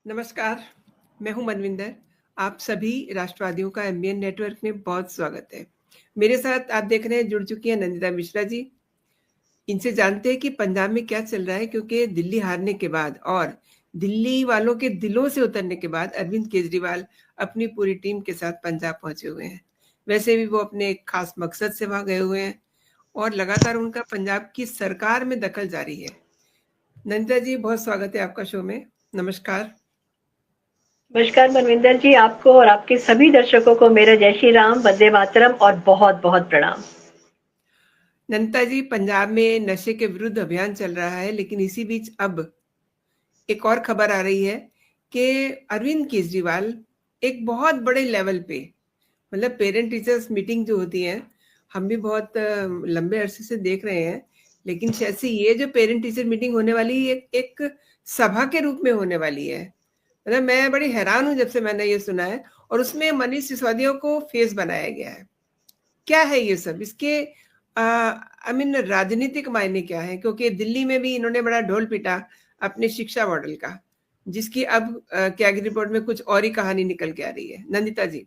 नमस्कार, मैं हूं मनविंदर। आप सभी राष्ट्रवादियों का एमबीएन नेटवर्क में बहुत स्वागत है। मेरे साथ आप देख रहे हैं जुड़ चुकी हैं नंदिता मिश्रा जी। इनसे जानते हैं कि पंजाब में क्या चल रहा है, क्योंकि दिल्ली हारने के बाद और दिल्ली वालों के दिलों से उतरने के बाद अरविंद केजरीवाल अपनी पूरी टीम के साथ पंजाब पहुंचे हुए हैं। वैसे भी वो अपने एक खास मकसद से वहां गए हुए हैं और लगातार उनका पंजाब की सरकार में दखल जारी है। नंदिता जी, बहुत स्वागत है आपका शो में। नमस्कार। नमस्कार मनविंदर जी, आपको और आपके सभी दर्शकों को मेरा जय श्री राम, वंदे मातरम और बहुत बहुत प्रणाम। नंदिता जी, पंजाब में नशे के विरुद्ध अभियान चल रहा है, लेकिन इसी बीच अब एक और खबर आ रही है कि अरविंद केजरीवाल एक बहुत बड़े लेवल पे, मतलब पेरेंट टीचर्स मीटिंग जो होती है, हम भी बहुत लंबे अरसे से देख रहे हैं, लेकिन शायद से ये जो पेरेंट टीचर मीटिंग होने वाली है एक सभा के रूप में होने वाली है। मतलब मैं बड़ी हैरान हूं जब से मैंने ये सुना है, और उसमें मनीष सिसोदिया को फेस बनाया गया है। क्या है ये सब? इसके आई मीन राजनीतिक मायने क्या है? क्योंकि दिल्ली में भी इन्होंने बड़ा ढोल पीटा अपने शिक्षा मॉडल का, जिसकी अब कैग रिपोर्ट में कुछ और ही कहानी निकल के आ रही है। नंदिता जी।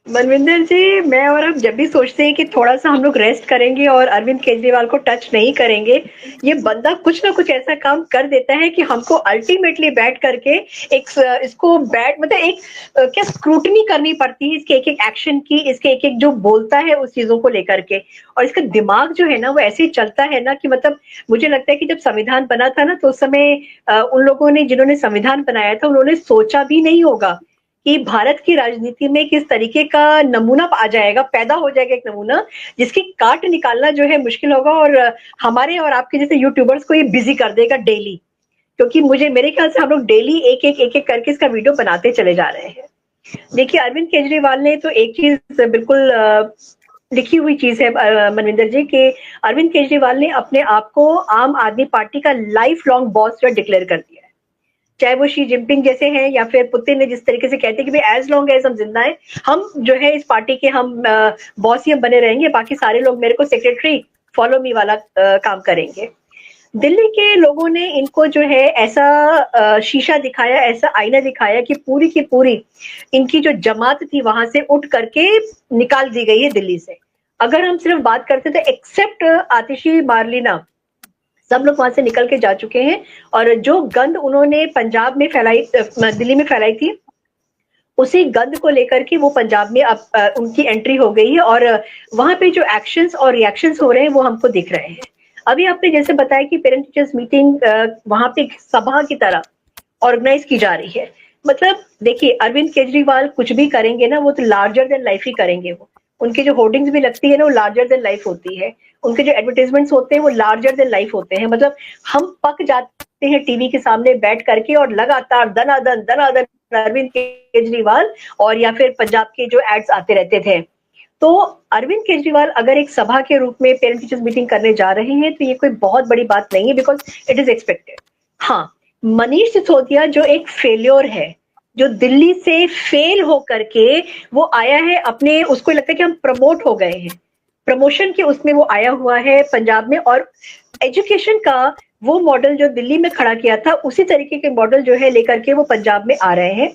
मनविंदर जी, मैं और आप जब भी सोचते हैं कि थोड़ा सा हम लोग रेस्ट करेंगे और अरविंद केजरीवाल को टच नहीं करेंगे, ये बंदा कुछ ना कुछ ऐसा काम कर देता है कि हमको अल्टीमेटली बैठ करके इसको मतलब एक क्या स्क्रूटनी करनी पड़ती है इसके एक एक एक्शन की, इसके एक एक जो बोलता है उस चीजों को लेकर के। और इसका दिमाग जो है ना वो ऐसे ही चलता है ना कि मतलब मुझे लगता है कि जब संविधान बना था ना तो उस समय उन लोगों ने जिन्होंने संविधान बनाया था उन्होंने सोचा भी नहीं होगा कि भारत की राजनीति में किस तरीके का नमूना आ जाएगा, पैदा हो जाएगा एक नमूना जिसकी काट निकालना जो है मुश्किल होगा और हमारे और आपके जैसे यूट्यूबर्स को ये बिजी कर देगा डेली। क्योंकि मेरे ख्याल से हम लोग डेली एक एक करके इसका वीडियो बनाते चले जा रहे हैं। देखिए, अरविंद केजरीवाल ने तो एक चीज बिल्कुल लिखी हुई चीज है मनविंदर जी, कि अरविंद केजरीवाल ने अपने आप को आम आदमी पार्टी का लाइफ लॉन्ग बॉस जो डिक्लेयर कर दिया है। चाहे वो शी जिनपिंग जैसे हैं या फिर पुतिन ने जिस तरीके से कहते हैं कि भाई एज लॉन्ग एज हम जिंदा हैं, हम जो है इस पार्टी के हम बॉस ही हम बने रहेंगे, बाकी सारे लोग मेरे को सेक्रेटरी फॉलो मी वाला काम करेंगे। दिल्ली के लोगों ने इनको जो है ऐसा शीशा दिखाया, ऐसा आईना दिखाया कि पूरी की पूरी इनकी जो जमात थी वहां से उठ करके निकाल दी गई है दिल्ली से। अगर हम सिर्फ बात करते तो एक्सेप्ट आतिशी मारलीना, सब लोग वहां से निकल के जा चुके हैं। और जो गंद उन्होंने पंजाब में फैलाई, दिल्ली में फैलाई थी, उसी गंद को लेकर के वो पंजाब में अब उनकी एंट्री हो गई है और वहां पे जो एक्शंस और रिएक्शंस हो रहे हैं वो हमको दिख रहे हैं। अभी आपने जैसे बताया कि पेरेंट टीचर्स मीटिंग वहां पे सभा की तरह ऑर्गेनाइज की जा रही है। मतलब देखिए, अरविंद केजरीवाल कुछ भी करेंगे ना वो तो लार्जर देन लाइफ ही करेंगे। वो उनकी जो होर्डिंग्स भी लगती है ना वो लार्जर देन लाइफ होती है, उनके जो एडवर्टाइजमेंट्स होते हैं वो लार्जर देन लाइफ होते हैं। मतलब हम पक जाते हैं टीवी के सामने बैठ करके और लगातार दनादन दनादन अरविंद केजरीवाल और या फिर पंजाब के जो एड्स आते रहते थे। तो अरविंद केजरीवाल अगर एक सभा के रूप में पेरेंट टीचर्स मीटिंग करने जा रहे हैं तो ये कोई बहुत बड़ी बात नहीं है, बिकॉज इट इज एक्सपेक्टेड। हाँ, मनीष सिसोदिया जो एक फेल्योर है, जो दिल्ली से फेल हो करके वो आया है अपने, उसको लगता है कि हम प्रमोट हो गए हैं, प्रमोशन के उसमें वो आया हुआ है पंजाब में। और एजुकेशन का वो मॉडल जो दिल्ली में खड़ा किया था उसी तरीके के मॉडल जो है लेकर के वो पंजाब में आ रहे हैं।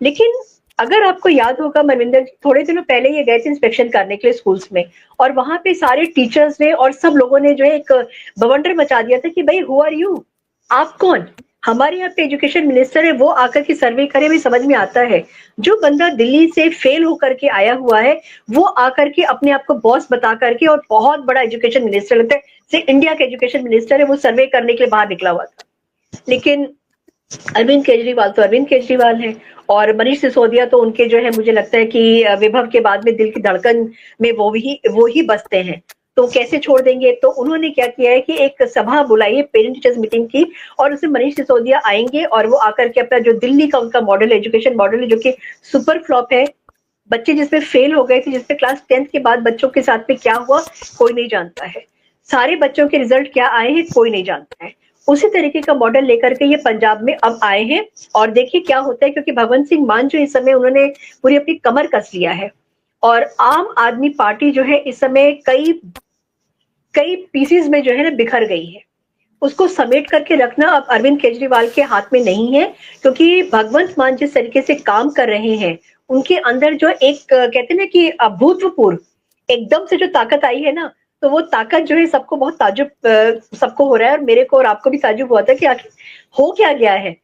लेकिन अगर आपको याद होगा मनविंदर जी, थोड़े दिनों पहले ये गए थे इंस्पेक्शन करने के लिए स्कूल्स में, और वहां पे सारे टीचर्स ने और सब लोगों ने जो है एक बवंडर मचा दिया था कि भाई हु आर यू, आप कौन? हमारे यहाँ पे एजुकेशन मिनिस्टर है, वो आकर के सर्वे करे, भी समझ में आता है। जो बंदा दिल्ली से फेल होकर के आया हुआ है वो आकर के अपने आप को बॉस बता करके, और बहुत बड़ा एजुकेशन मिनिस्टर लगता है, सिर्फ इंडिया का एजुकेशन मिनिस्टर है, वो सर्वे करने के लिए बाहर निकला हुआ था। लेकिन अरविंद केजरीवाल तो अरविंद केजरीवाल है, और मनीष सिसोदिया तो उनके जो है मुझे लगता है कि विभव के बाद में दिल की धड़कन में वो ही बसते हैं, तो कैसे छोड़ देंगे। तो उन्होंने क्या किया है कि एक सभा बुलाई है पेरेंट टीचर्स मीटिंग की, और उसमें मनीष सिसोदिया आएंगे और वो आकर के अपना जो दिल्ली का उनका मॉडल, एजुकेशन मॉडल है जो कि सुपर फ्लॉप है, बच्चे जिसमें फेल हो गए थे, जिसमें क्लास 10th के बाद बच्चों के साथ में क्या हुआ कोई नहीं जानता है, सारे बच्चों के रिजल्ट क्या आए हैं कोई नहीं जानता है। उसी तरीके का मॉडल लेकर के ये पंजाब में अब आए हैं, और देखिए क्या होता है, क्योंकि भगवंत सिंह मान जो इस समय उन्होंने पूरी अपनी कमर कस लिया है, और आम आदमी पार्टी जो है इस समय कई पीसेस में जो है ना बिखर गई है। उसको समेट करके रखना अब अरविंद केजरीवाल के हाथ में नहीं है, क्योंकि भगवंत मान जिस तरीके से काम कर रहे हैं, उनके अंदर जो एक कहते हैं ना कि अभूतपूर्व एकदम से जो ताकत आई है ना, तो वो ताकत जो है सबको बहुत ताजुब सबको हो रहा है, और मेरे को और आपको भी ताजुब हुआ था कि आखिर हो क्या गया है।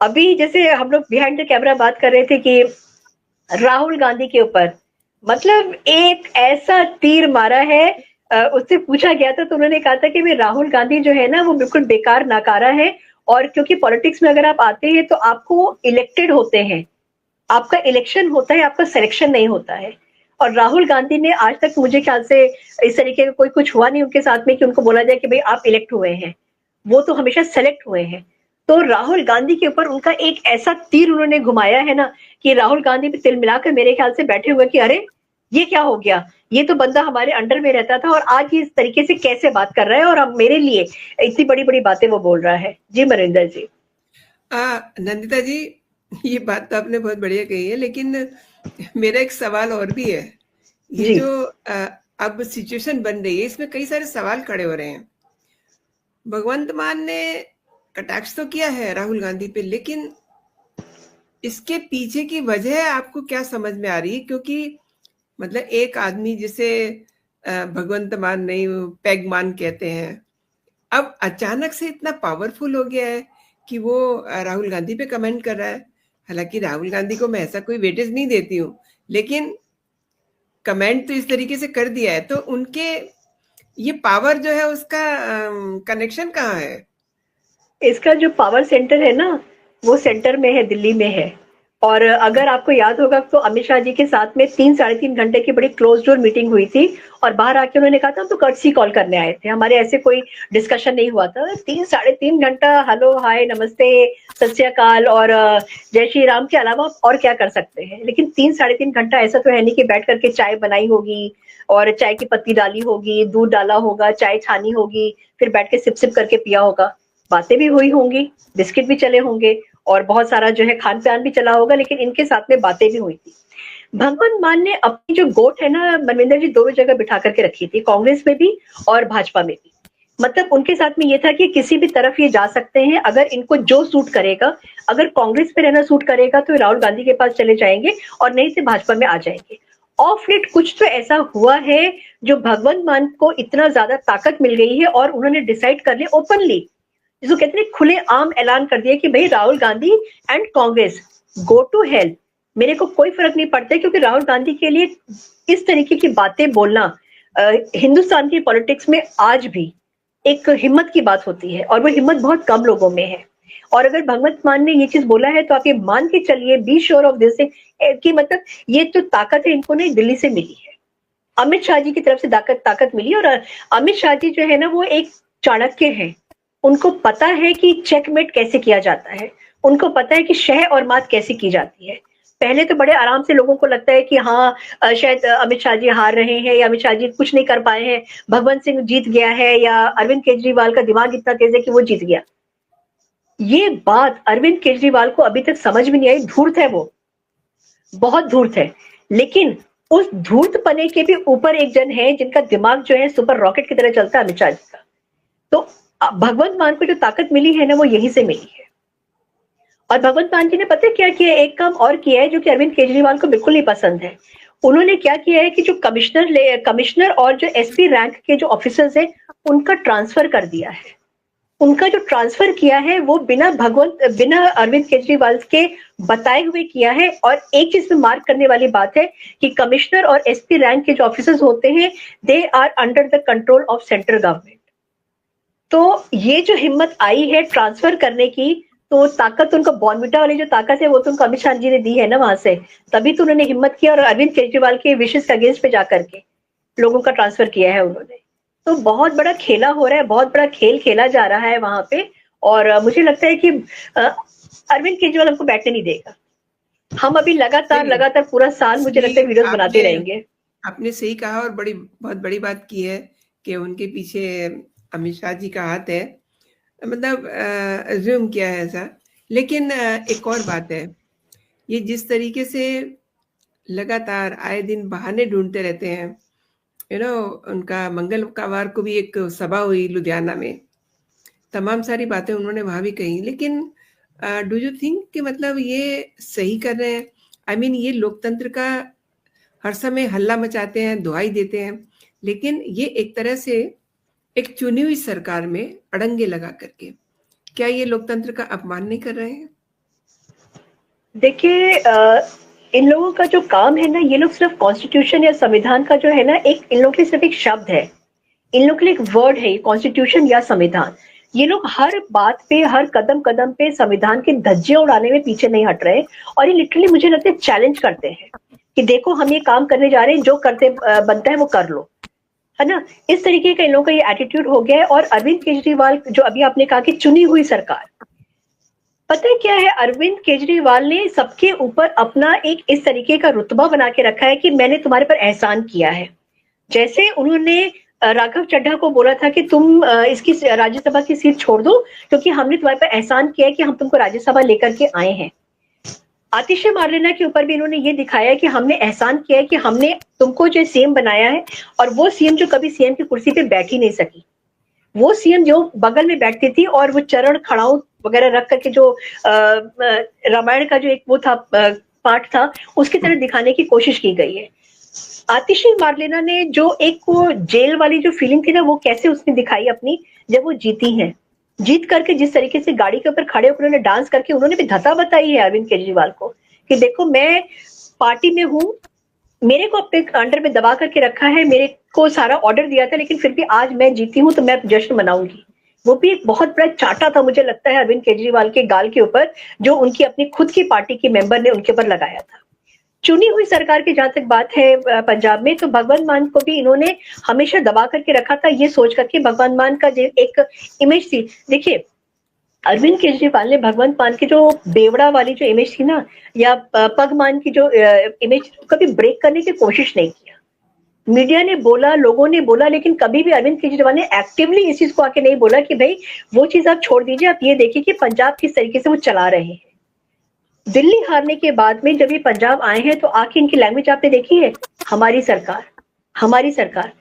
अभी जैसे हम लोग बिहाइंड द कैमरा बात कर रहे थे कि राहुल गांधी के ऊपर मतलब एक ऐसा तीर मारा है, उससे पूछा गया था तो उन्होंने कहा था कि भाई राहुल गांधी जो है ना वो बिल्कुल बेकार नकारा है, और क्योंकि पॉलिटिक्स में अगर आप आते हैं तो आपको इलेक्टेड होते हैं, आपका इलेक्शन होता है, आपका सिलेक्शन नहीं होता है। और राहुल गांधी ने आज तक मुझे ख्याल से इस तरीके का कोई कुछ हुआ नहीं उनके साथ में कि उनको बोला जाए कि भाई आप इलेक्ट हुए हैं, वो तो हमेशा सेलेक्ट हुए हैं। तो राहुल गांधी के ऊपर उनका एक ऐसा तीर उन्होंने घुमाया है ना कि राहुल गांधी भी तिल मिलाकर मेरे ख्याल से बैठे हुए कि अरे ये क्या हो गया, ये तो बंदा हमारे अंडर में रहता था और आज ये इस तरीके से कैसे बात कर रहा है और अब मेरे लिए इतनी बड़ी बड़ी बातें वो बोल रहा है। जी मनिंदर जी। नंदिता जी, ये बात तो आपने बहुत बढ़िया कही है, लेकिन मेरा एक सवाल और भी है। ये जी जो अब सिचुएशन बन रही है, इसमें कई सारे सवाल खड़े हो रहे हैं। भगवंत मान ने कटाक्ष तो किया है राहुल गांधी पे, लेकिन इसके पीछे की वजह आपको क्या समझ में आ रही है? क्योंकि मतलब एक आदमी जिसे भगवंत मान नहीं, पैग मान कहते हैं, अब अचानक से इतना पावरफुल हो गया है कि वो राहुल गांधी पे कमेंट कर रहा है। हालांकि राहुल गांधी को मैं ऐसा कोई वेटेज नहीं देती हूँ, लेकिन कमेंट तो इस तरीके से कर दिया है, तो उनके ये पावर जो है उसका कनेक्शन कहाँ है? इसका जो पावर सेंटर है ना वो सेंटर में है, दिल्ली में है। और अगर आपको याद होगा तो अमित शाह जी के साथ में 3 साढ़े 3 घंटे की बड़ी क्लोज डोर मीटिंग हुई थी, और बाहर आके उन्होंने कहा था हम तो कर्टसी कॉल करने आए थे, हमारे ऐसे कोई डिस्कशन नहीं हुआ था। 3 साढ़े 3 घंटा हेलो हाय नमस्ते सत श्री अकाल और जय श्री राम के अलावा और क्या कर सकते हैं। लेकिन 3 साढ़े 3 घंटा ऐसा तो है नहीं कि बैठ करके चाय बनाई होगी और चाय की पत्ती डाली होगी, दूध डाला होगा, चाय छानी होगी, फिर बैठ के सिप सिप करके पिया होगा। बातें भी हुई होंगी, बिस्किट भी चले होंगे और बहुत सारा जो है खान पान भी चला होगा, लेकिन इनके साथ में बातें भी हुई थी। भगवंत मान ने अपनी जो गोट है ना मनविंदर जी दोनों जगह बिठा करके रखी थी, कांग्रेस में भी और भाजपा में भी। मतलब उनके साथ में ये था कि किसी भी तरफ ये जा सकते हैं, अगर इनको जो सूट करेगा, अगर कांग्रेस में रहना सूट करेगा तो राहुल गांधी के पास चले जाएंगे और नहीं से भाजपा में आ जाएंगे। ऑफ लेट कुछ तो ऐसा हुआ है जो भगवंत मान को इतना ज्यादा ताकत मिल गई है और उन्होंने डिसाइड कर लिया ओपनली, जिसको कहते हैं खुले आम ऐलान कर दिया कि भाई Rahul Gandhi and Congress go to help, मेरे को कोई फर्क नहीं पड़ता। क्योंकि राहुल गांधी के लिए इस तरीके की बातें बोलना हिंदुस्तान की पॉलिटिक्स में आज भी एक हिम्मत की बात होती है, और वो हिम्मत बहुत कम लोगों में है। और अगर भगवंत मान ने ये चीज बोला है तो आप ये मान के चलिए, बी श्योर ऑफ दिस कि मतलब ये जो ताकत है इनको नहीं दिल्ली से मिली है, अमित शाह जी की तरफ से ताकत मिली। और अमित शाह जी जो है ना वो एक चाणक्य है, उनको पता है कि चेकमेट कैसे किया जाता है, उनको पता है कि शह और मात कैसे की जाती है। पहले तो बड़े आराम से लोगों को लगता है कि हाँ शायद अमित शाह जी हार रहे हैं या अमित शाह जी कुछ नहीं कर पाए हैं, भगवंत सिंह जीत गया है या अरविंद केजरीवाल का दिमाग इतना तेज है कि वो जीत गया। ये बात अरविंद केजरीवाल को अभी तक समझ में नहीं आई, धूर्त है वो, बहुत धूर्त है। लेकिन उस धूर्त पने के भी ऊपर एक जन है जिनका दिमाग जो है सुपर रॉकेट की तरह चलता है, अमित शाह जी का। तो भगवंत मान को जो ताकत मिली है ना वो यहीं से मिली है। और भगवंत मान जी ने पता क्या किया, एक काम और किया है जो कि अरविंद केजरीवाल को बिल्कुल नहीं पसंद है। उन्होंने क्या किया है कि जो कमिश्नर और जो एसपी रैंक के जो ऑफिसर्स हैं उनका ट्रांसफर कर दिया है। उनका जो ट्रांसफर किया है वो बिना अरविंद केजरीवाल के बताए हुए किया है। और एक चीज में मार्क करने वाली बात है कि कमिश्नर और एसपी रैंक के जो ऑफिसर्स होते हैं they are under the control of central government. तो ये जो हिम्मत आई है ट्रांसफर करने की, तो ताकत उनको बॉर्नविटा वाली जो ताकत है वो तो उनको अमित शाह जी ने दी है ना वहां से, तभी तो उन्होंने हिम्मत किया और अरविंद केजरीवाल के विशेष के अगेंस्ट पे जाकर के लोगों का ट्रांसफर किया है उन्होंने। तो बहुत बड़ा खेला हो रहा है, बहुत बड़ा खेल खेला जा रहा है वहां पे। और मुझे लगता है कि अरविंद केजरीवाल हमको बैठने नहीं देगा। हम अभी लगातार पूरा साल मुझे लगता है वीडियोस बनाते रहेंगे। आपने सही कहा और बहुत बड़ी बात की है कि उनके पीछे अमित शाह जी का हाथ है, मतलब अज्यूम किया है ऐसा। लेकिन एक और बात है, ये जिस तरीके से लगातार आए दिन बहाने ढूंढते रहते हैं, उनका मंगलवार को भी एक सभा हुई लुधियाना में, तमाम सारी बातें उन्होंने वहां भी कही, लेकिन डू यू थिंक कि मतलब ये सही कर रहे हैं? आई मीन ये लोकतंत्र का हर समय हल्ला मचाते हैं, दुहाई देते हैं, लेकिन ये एक तरह से एक चुनी हुई सरकार में अड़ंगे लगा करके क्या ये लोकतंत्र का अपमान नहीं कर रहे हैं? देखिए, इन लोगों का जो काम है ना, ये लोग सिर्फ कॉन्स्टिट्यूशन या संविधान का जो है ना, एक इन लोगों के लिए सिर्फ एक शब्द है, इन लोगों के लिए एक वर्ड है कॉन्स्टिट्यूशन या संविधान। ये लोग हर बात पे, हर कदम कदम पे संविधान की धज्जियां उड़ाने में पीछे नहीं हट रहे, और ये लिटरली मुझे लगता है चैलेंज करते हैं कि देखो हम ये काम करने जा रहे हैं, जो करते बनता है वो कर लो, है ना। इस तरीके का इन लोगों का ये एटीट्यूड हो गया है। और अरविंद केजरीवाल, जो अभी आपने कहा कि चुनी हुई सरकार, पता है क्या है, अरविंद केजरीवाल ने सबके ऊपर अपना एक इस तरीके का रुतबा बना के रखा है कि मैंने तुम्हारे पर एहसान किया है। जैसे उन्होंने राघव चड्ढा को बोला था कि तुम इसकी राज्यसभा की सीट छोड़ दो, क्योंकि हमने तुम्हारे पर एहसान किया है कि हम तुमको राज्यसभा लेकर के आए हैं। आतिशी मार्लेना के ऊपर भी इन्होंने ये दिखाया है कि हमने एहसान किया है कि हमने तुमको जो सीएम बनाया है, और वो सीएम जो कभी सीएम की कुर्सी पे बैठ ही नहीं सकी, वो सीएम जो बगल में बैठती थी और वो चरण खड़ाऊ वगैरह रख करके जो रामायण का जो एक वो था पाठ था, उसकी तरह दिखाने की कोशिश की गई है। आतिशी मार्लेना ने जो एक वो जेल वाली जो फीलिंग थी ना, वो कैसे उसने दिखाई अपनी, जब वो जीती हैं, जीत करके जिस तरीके से गाड़ी के ऊपर खड़े होकर उन्होंने डांस करके उन्होंने भी धता बताई है अरविंद केजरीवाल को कि देखो मैं पार्टी में हूँ, मेरे को अपने अंडर में दबा करके रखा है, मेरे को सारा ऑर्डर दिया था, लेकिन फिर भी आज मैं जीती हूँ तो मैं जश्न मनाऊंगी। वो भी एक बहुत बड़ा चाटा था मुझे लगता है अरविंद केजरीवाल के गाल के ऊपर, जो उनकी अपनी खुद की पार्टी के मेंबर ने उनके ऊपर लगाया था। चुनी हुई सरकार की जहां तक बात है पंजाब में, तो भगवंत मान को भी इन्होंने हमेशा दबा करके रखा था, ये सोच करके भगवंत मान का जो एक इमेज थी। देखिए, अरविंद केजरीवाल ने भगवंत मान की जो बेवड़ा वाली जो इमेज थी ना, या पग मान की जो इमेज, कभी ब्रेक करने की कोशिश नहीं किया। मीडिया ने बोला, लोगों ने बोला, लेकिन कभी भी अरविंद केजरीवाल ने एक्टिवली इस चीज को आके नहीं बोला कि भाई वो चीज आप छोड़ दीजिए, आप ये देखिए कि पंजाब किस तरीके से वो चला रहे हैं। दिल्ली हारने के बाद में जब ये पंजाब आए हैं, तो आके इनकी लैंग्वेज आपने देखी है, हमारी सरकार, हमारी सरकार।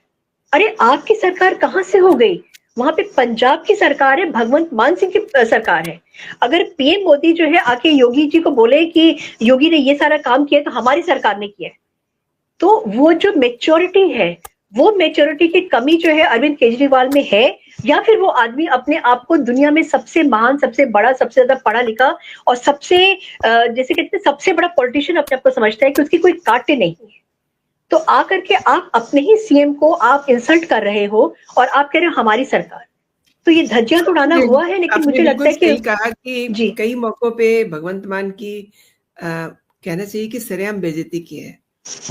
अरे आपकी सरकार कहां से हो गई? वहां पे पंजाब की सरकार है, भगवंत मान सिंह की सरकार है। अगर पीएम मोदी जो है आके योगी जी को बोले कि योगी ने ये सारा काम किया तो हमारी सरकार ने किया है, तो वो जो मेच्योरिटी है, वो मेच्योरिटी की कमी जो है अरविंद केजरीवाल में है, या फिर वो आदमी अपने आप को दुनिया में सबसे महान, सबसे बड़ा, सबसे ज्यादा पढ़ा लिखा और सबसे जैसे कहते हैं सबसे बड़ा पॉलिटिशियन अपने आप को समझता है कि उसकी कोई काटे नहीं है। तो आकर के आप अपने ही सीएम को आप इंसल्ट कर रहे हो और आप कह रहे हो हमारी सरकार, तो ये धज्जियां तो उड़ाना हुआ है। लेकिन मुझे लगता है कि कहा कि कई मौकों पे भगवंत मान की कहना चाहिए कि सरेआम बेइज्जती की है।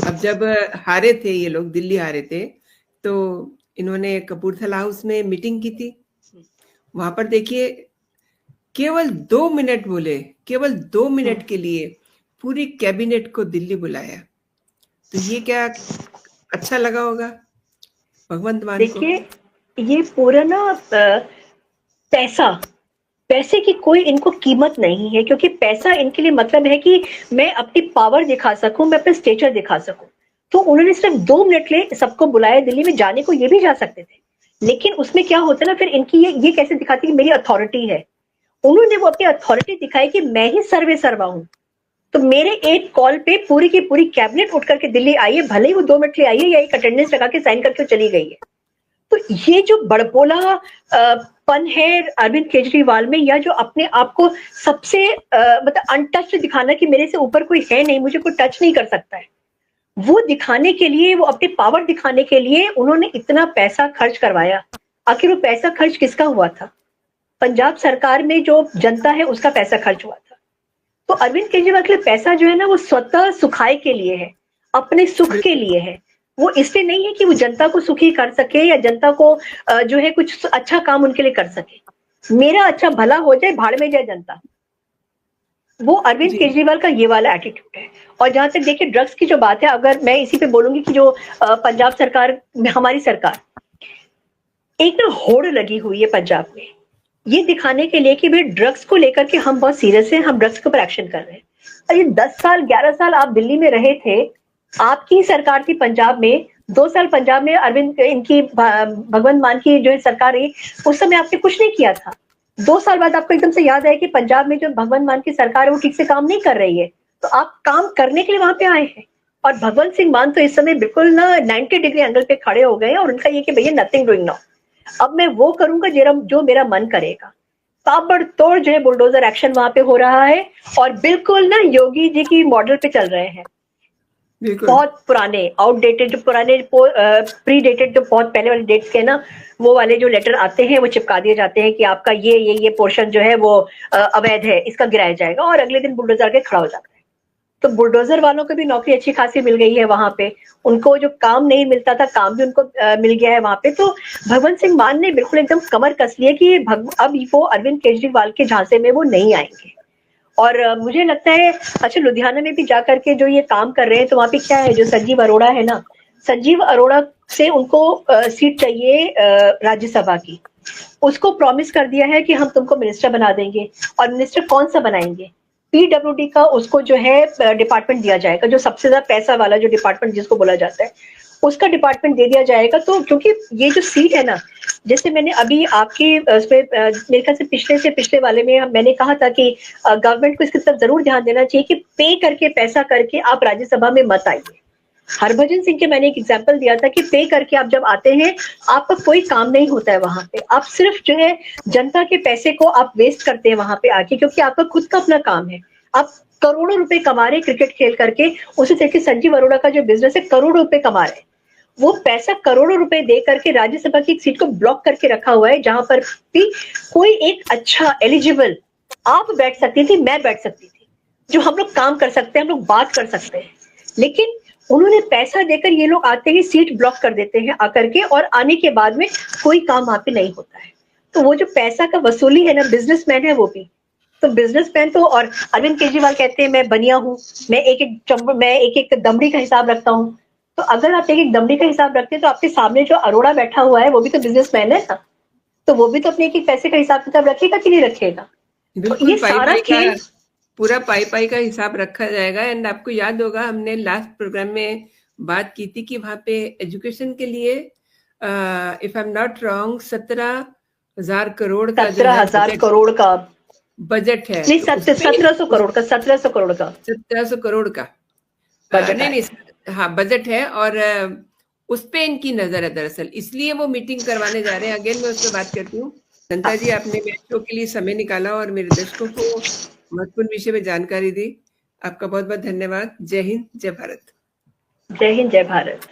अब जब हारे थे ये लोग, दिल्ली हारे थे, तो इन्होंने कपूरथला हाउस में मीटिंग की थी। वहां पर देखिए केवल 2 मिनट बोले, केवल 2 मिनट के लिए पूरी कैबिनेट को दिल्ली बुलाया। तो ये क्या अच्छा लगा होगा भगवंत मान को? देखिए, ये पूरा ना पैसे की कोई इनको कीमत नहीं है, क्योंकि पैसा इनके लिए मतलब है कि मैं अपनी पावर दिखा सकूं, मैं अपना स्टेचर दिखा सकूं। तो उन्होंने सिर्फ 2 मिनट ले सबको बुलाया दिल्ली में, जाने को ये भी जा सकते थे, लेकिन उसमें क्या होता है ना, फिर इनकी ये कैसे दिखाती कि मेरी अथॉरिटी है। उन्होंने वो अपनी अथॉरिटी दिखाई कि मैं ही सर्वे सर्वा हूं। तो मेरे एक कॉल पे पूरी की पूरी कैबिनेट उठ करके दिल्ली आई है, भले ही वो 2 मिनट ले आई है या एक अटेंडेंस लगा के साइन करके चली गई है। तो ये जो बड़बोला पन है अरविंद केजरीवाल में, या जो अपने आप को सबसे मतलब अनटच्ड दिखाना कि मेरे से ऊपर कोई है नहीं, मुझे कोई टच नहीं कर सकता है, वो दिखाने के लिए, वो अपने पावर दिखाने के लिए उन्होंने इतना पैसा खर्च करवाया। आखिर वो पैसा खर्च किसका हुआ था? पंजाब सरकार में जो जनता है उसका पैसा खर्च हुआ था। तो अरविंद केजरीवाल के लिए पैसा जो है ना, वो स्वतः सुखाए के लिए है, अपने सुख के लिए है। वो इसलिए नहीं है कि वो जनता को सुखी कर सके या जनता को जो है कुछ अच्छा काम उनके लिए कर सके। मेरा अच्छा भला हो जाए, भाड़ में जाए जनता, वो अरविंद केजरीवाल का ये वाला एटीट्यूड है। और जहां तक देखिए ड्रग्स की जो बात है, अगर मैं इसी पे बोलूंगी कि जो पंजाब सरकार, हमारी सरकार, एक ना होड़ लगी हुई है पंजाब में, ये दिखाने के लिए कि भाई ड्रग्स को लेकर के हम बहुत सीरियस हैं, हम ड्रग्स के ऊपर एक्शन कर रहे हैं। और ये 10 साल 11 साल आप दिल्ली में रहे थे, आपकी सरकार थी पंजाब में, 2 साल पंजाब में अरविंद इनकी भगवंत मान की जो सरकार रही, उस समय आपने कुछ नहीं किया था। 2 साल बाद आपको एकदम से याद आए कि पंजाब में जो भगवंत मान की सरकार है वो ठीक से काम नहीं कर रही है, तो आप काम करने के लिए वहां पे आए हैं। और भगवंत सिंह मान तो इस समय बिल्कुल ना 90 डिग्री एंगल पे खड़े हो गए हैं और उनका ये कि भैया नथिंग डूइंग नाउ, अब मैं वो करूंगा जो मेरा मन करेगा। ताबड़तोड़ जो है बुलडोजर एक्शन वहां पे हो रहा है और बिल्कुल ना योगी जी की मॉडल पे चल रहे हैं। बहुत पुराने आउटडेटेड, जो पुराने प्री डेटेड, जो बहुत पहले वाले डेट्स के ना, वो वाले जो लेटर आते हैं वो चिपका दिए जाते हैं कि आपका ये पोर्शन जो है वो अवैध है, इसका गिराया जाएगा, और अगले दिन बुलडोजर के खड़ा हो जाता है। तो बुलडोजर वालों को भी नौकरी अच्छी खासी मिल गई है वहां पे, उनको जो काम नहीं मिलता था काम भी उनको मिल गया है वहां पे। तो भगवंत सिंह मान ने बिल्कुल एकदम कमर कस ली है कि अब वो अरविंद केजरीवाल के झांसे में वो नहीं आएंगे। और मुझे लगता है, अच्छा लुधियाना में भी जाकर के जो ये काम कर रहे हैं, तो वहां पे क्या है, जो संजीव अरोड़ा है ना, संजीव अरोड़ा से उनको सीट चाहिए राज्यसभा की, उसको प्रॉमिस कर दिया है कि हम तुमको मिनिस्टर बना देंगे। और मिनिस्टर कौन सा बनाएंगे, पीडब्ल्यूडी का उसको जो है डिपार्टमेंट दिया जाएगा, जो सबसे ज्यादा पैसा वाला जो डिपार्टमेंट जिसको बोला जाता है, उसका डिपार्टमेंट दे दिया जाएगा। तो क्योंकि ये जो सीट है ना, जैसे मैंने अभी आपकी उसमें मेरे ख्याल से पिछले वाले में मैंने कहा था कि गवर्नमेंट को इसकी तरफ जरूर ध्यान देना चाहिए कि पे करके, पैसा करके आप राज्यसभा में मत आइए। हरभजन सिंह के मैंने एक एग्जाम्पल दिया था कि पे करके आप जब आते हैं आपका कोई काम नहीं होता है वहां पे, आप सिर्फ जो है जनता के पैसे को आप वेस्ट करते हैं वहां पे आके, क्योंकि आपका खुद का अपना काम है। आप करोड़ों रुपए कमा रहे क्रिकेट खेल करके, उसी तरीके संजीव अरोड़ा का जो बिजनेस है करोड़ों रुपए कमा रहे हैं, वो पैसा करोड़ों रुपए दे करके राज्यसभा की एक सीट को ब्लॉक करके रखा हुआ है, जहां पर भी कोई एक अच्छा एलिजिबल, आप बैठ सकती थी, मैं बैठ सकती थी, जो हम लोग काम कर सकते हैं, हम लोग बात कर सकते हैं, लेकिन उन्होंने पैसा देकर ये लोग आते ही सीट ब्लॉक कर देते हैं आकर के, और आने के बाद में कोई काम वहां पे नहीं होता है। तो वो जो पैसा का वसूली है ना, बिजनेसमैन है वो भी, तो बिजनेसमैन तो, और अरविंद केजरीवाल कहते हैं मैं बनिया हूँ, मैं एक एक दमड़ी का हिसाब रखता हूँ। तो अगर आप एक एक दमड़ी का हिसाब रखते हैं तो आपके सामने जो अरोड़ा बैठा हुआ है वो भी तो बिजनेसमैन है ना, तो वो भी तो अपने एक एक पैसे का हिसाब किताब रखेगा कि नहीं रखेगा। बिल्कुल, ये सारा खेल पूरा पाई का हिसाब रखा जाएगा। एंड आपको याद होगा हमने लास्ट प्रोग्राम में बात की थी कि वहां पे एजुकेशन के लिए if I am not wrong 17,000 crore का 17,000 करोड़ का बजट है। नहीं, 1700 करोड़ का 1700 करोड़ का 1700 करोड़ का बजट नहीं, हाँ बजट है, और उस पे इनकी नजर है दरअसल, इसलिए वो मीटिंग करवाने जा रहे हैं। अगेन मैं उस पर बात करती हूँ। संता जी, आपने मेरे शो के लिए समय निकाला और मेरे दर्शकों को महत्वपूर्ण विषय में जानकारी दी। आपका बहुत बहुत धन्यवाद। जय हिंद, जय भारत। जय हिंद, जय भारत।